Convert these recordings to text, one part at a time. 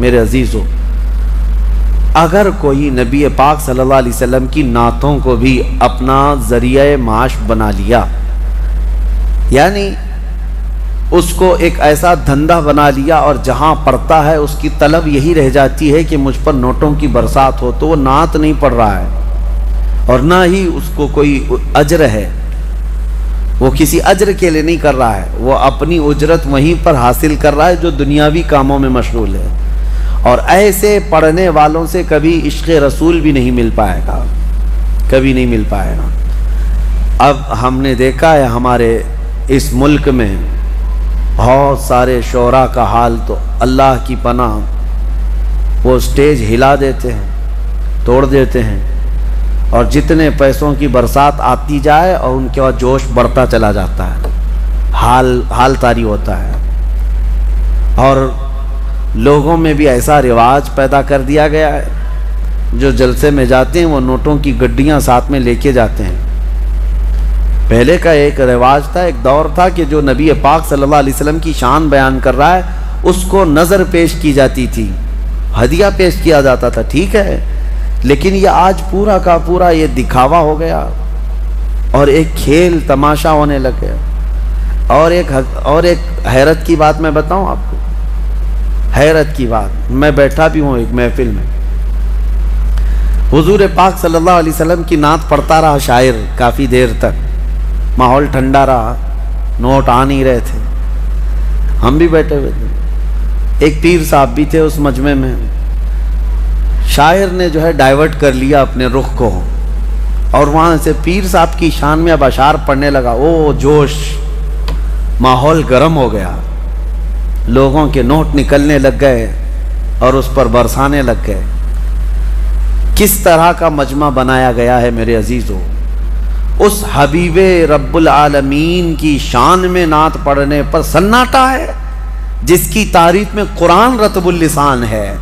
मेरे अजीज़ों, अगर कोई नबी पाक सल्लल्लाहु अलैहि वसल्लम की नातों को भी अपना ज़रिया माश बना लिया, यानी उसको एक ऐसा धंधा बना लिया और जहाँ पढ़ता है उसकी तलब यही रह जाती है कि मुझ पर नोटों की बरसात हो, तो वो नात नहीं पढ़ रहा है और ना ही उसको कोई अजर है, वो किसी अजर के लिए नहीं कर रहा है, वो अपनी उजरत वहीं पर हासिल कर रहा है जो दुनियावी कामों में मशगूल है। और ऐसे पढ़ने वालों से कभी इश्क़ रसूल भी नहीं मिल पाएगा, कभी नहीं मिल पाएगा। अब हमने देखा है हमारे इस मुल्क में बहुत सारे शोरा का हाल, तो अल्लाह की पनाह, वो स्टेज हिला देते हैं, तोड़ देते हैं, और जितने पैसों की बरसात आती जाए और उनके बाद जोश बढ़ता चला जाता है, हाल तारी होता है। और लोगों में भी ऐसा रिवाज पैदा कर दिया गया है, जो जलसे में जाते हैं वो नोटों की गड्डियां साथ में लेके जाते हैं। पहले का एक रिवाज था, एक दौर था कि जो नबी पाक सल्लल्लाहु अलैहि वसल्लम की शान बयान कर रहा है उसको नज़र पेश की जाती थी, हदिया पेश किया जाता था, ठीक है, लेकिन ये आज पूरा का पूरा ये दिखावा हो गया और एक खेल तमाशा होने लग गया। और एक हैरत की बात मैं बताऊं आपको, हैरत की बात, मैं बैठा भी हूँ एक महफिल में, हुजूर पाक सल्लल्लाहु अलैहि वसल्लम की नात पढ़ता रहा शायर काफ़ी देर तक, माहौल ठंडा रहा, नोट आ नहीं रहे थे, हम भी बैठे हुए थे। एक पीर साहब भी थे उस मजमे में, शायर ने जो है डाइवर्ट कर लिया अपने रुख को और वहाँ से पीर साहब की शान में अब अशार पढ़ने लगा। ओ जोश, माहौल गर्म हो गया, लोगों के नोट निकलने लग गए और उस पर बरसाने लग गए। किस तरह का मजमा बनाया गया है मेरे अजीज़ों, उस हबीबे रब्बुल आलमीन की शान में नात पढ़ने पर सन्नाटा है, जिसकी तारीफ में कुरान रतबुल लिसान है,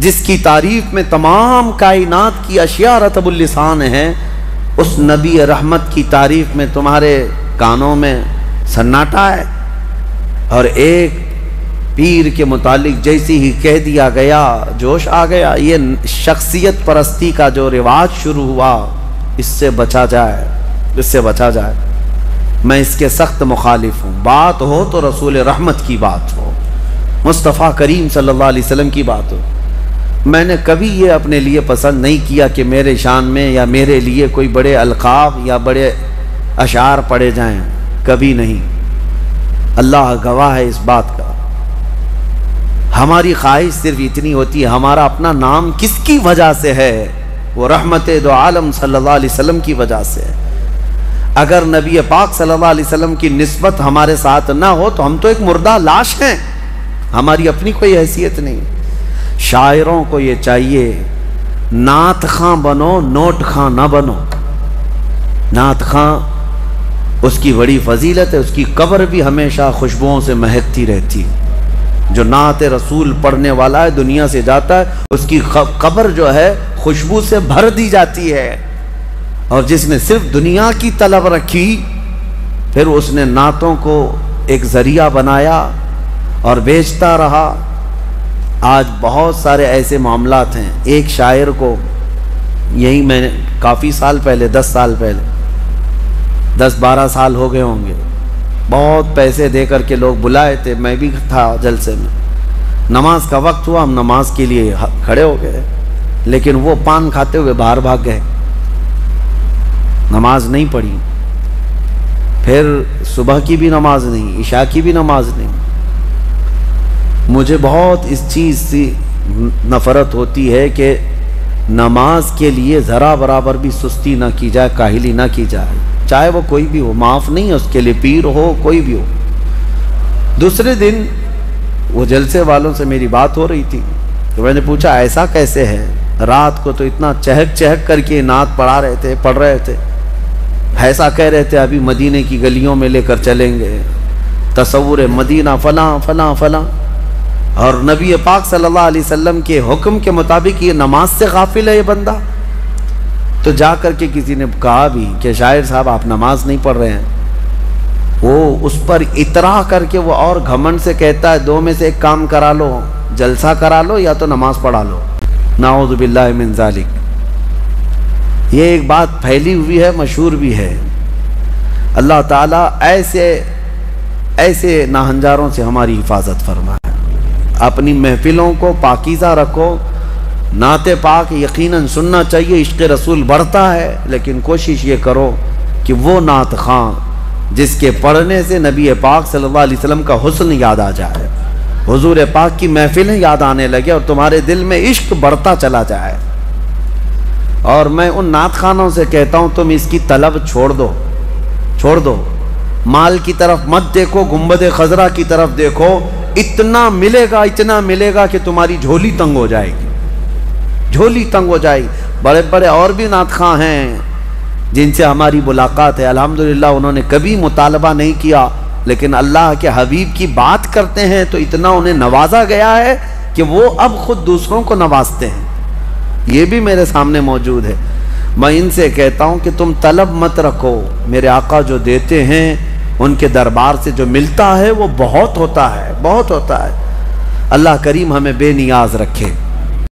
जिसकी तारीफ में तमाम कायनात की अशिया रतबुल लिसान है, उस नबी रहमत की तारीफ में तुम्हारे कानों में सन्नाटा है। और एक पीर के मुतालिक जैसी ही कह दिया गया, जोश आ गया। ये शख्सियत परस्ती का जो रिवाज शुरू हुआ, इससे बचा जाए, इससे बचा जाए। मैं इसके सख्त मुखालिफ हूँ। बात हो तो रसूल रहमत की बात हो, मुस्तफ़ा करीम सल्लल्लाहु अलैहि वसल्लम की बात हो। मैंने कभी ये अपने लिए पसंद नहीं किया कि मेरे शान में या मेरे लिए कोई बड़े अलकाब या बड़े अशार पढ़े जाएं, कभी नहीं। अल्लाह गवाह है इस बात का। हमारी ख्वाहिश सिर्फ इतनी होती है, हमारा अपना नाम किसकी वजह से है? वो रहमते दो आलम सल्लल्लाहु अलैहि वसल्लम की वजह से है। अगर नबी पाक सल्लल्लाहु अलैहि वसल्लम की निस्बत हमारे साथ ना हो तो हम तो एक मुर्दा लाश हैं, हमारी अपनी कोई हैसियत नहीं। शायरों को ये चाहिए, नात खां बनो, नोट खां ना बनो। नात खां, उसकी बड़ी फजीलत है, उसकी कब्र भी हमेशा खुशबुओं से महकती रहती है। जो नात रसूल पढ़ने वाला है, दुनिया से जाता है, उसकी कब्र जो है खुशबू से भर दी जाती है। और जिसने सिर्फ दुनिया की तलब रखी, फिर उसने नातों को एक जरिया बनाया और बेचता रहा। आज बहुत सारे ऐसे मामलात हैं। एक शायर को यही मैंने काफ़ी साल पहले, 10 साल पहले, 10-12 साल हो गए होंगे, बहुत पैसे दे करके लोग बुलाए थे, मैं भी था जलसे में। नमाज का वक्त हुआ, हम नमाज के लिए खड़े हो गए, लेकिन वो पान खाते हुए बाहर भाग गए, नमाज नहीं पढ़ी। फिर सुबह की भी नमाज नहीं, इशा की भी नमाज नहीं। मुझे बहुत इस चीज़ से नफ़रत होती है कि नमाज के लिए ज़रा बराबर भी सुस्ती ना की जाए, काहिली ना की जाए, चाहे वो कोई भी हो, माफ़ नहीं है उसके लिए, पीर हो, कोई भी हो। दूसरे दिन वो जलसे वालों से मेरी बात हो रही थी, तो मैंने पूछा ऐसा कैसे है? रात को तो इतना चहक चहक करके नात पढ़ रहे थे, ऐसा कह रहे थे अभी मदीने की गलियों में लेकर चलेंगे, तसव्वुर मदीना फलां फलां फलां। और नबी पाक सल्लल्लाहु अलैहि वसल्लम के हुक्म के मुताबिक ये नमाज से गाफिल है ये बंदा। तो जा कर के किसी ने कहा भी कि शायर साहब आप नमाज नहीं पढ़ रहे हैं। वो उस पर इतरा करके वो और घमंड से कहता है, 2 में से एक काम करा लो, जलसा करा लो या तो नमाज पढ़ा लो। नाऊज़ु बिल्लाहि मिन ज़ालिक। ये एक बात फैली हुई है, मशहूर भी है। अल्लाह ताला ऐसे ऐसे नाहंजारों से हमारी हिफाजत फरमाए। अपनी महफिलों को पाकीज़ा रखो। नाते पाक यकीनन सुनना चाहिए, इश्क़ रसूल बढ़ता है, लेकिन कोशिश ये करो कि वो नात खां जिसके पढ़ने से नबी पाक सल्लल्लाहु अलैहि वसल्लम का हुस्न याद आ जाए, हुजूर पाक की महफिलें याद आने लगे और तुम्हारे दिल में इश्क बढ़ता चला जाए। और मैं उन नात खानों से कहता हूँ, तुम इसकी तलब छोड़ दो, छोड़ दो। माल की तरफ मत देखो, गुंबद खजरा की तरफ देखो। इतना मिलेगा कि तुम्हारी झोली तंग हो जाएगी, झोली तंग हो जाएगी। बड़े बड़े और भी नात खां हैं जिनसे हमारी मुलाकात है, अल्हम्दुलिल्लाह उन्होंने कभी मुतालबा नहीं किया, लेकिन अल्लाह के हबीब की बात करते हैं तो इतना उन्हें नवाजा गया है कि वो अब खुद दूसरों को नवाजते हैं। ये भी मेरे सामने मौजूद है। मैं इनसे कहता हूँ कि तुम तलब मत रखो, मेरे आका जो देते हैं उनके दरबार से जो मिलता है वो बहुत होता है, बहुत होता है। अल्लाह करीम हमें बेनियाज रखे।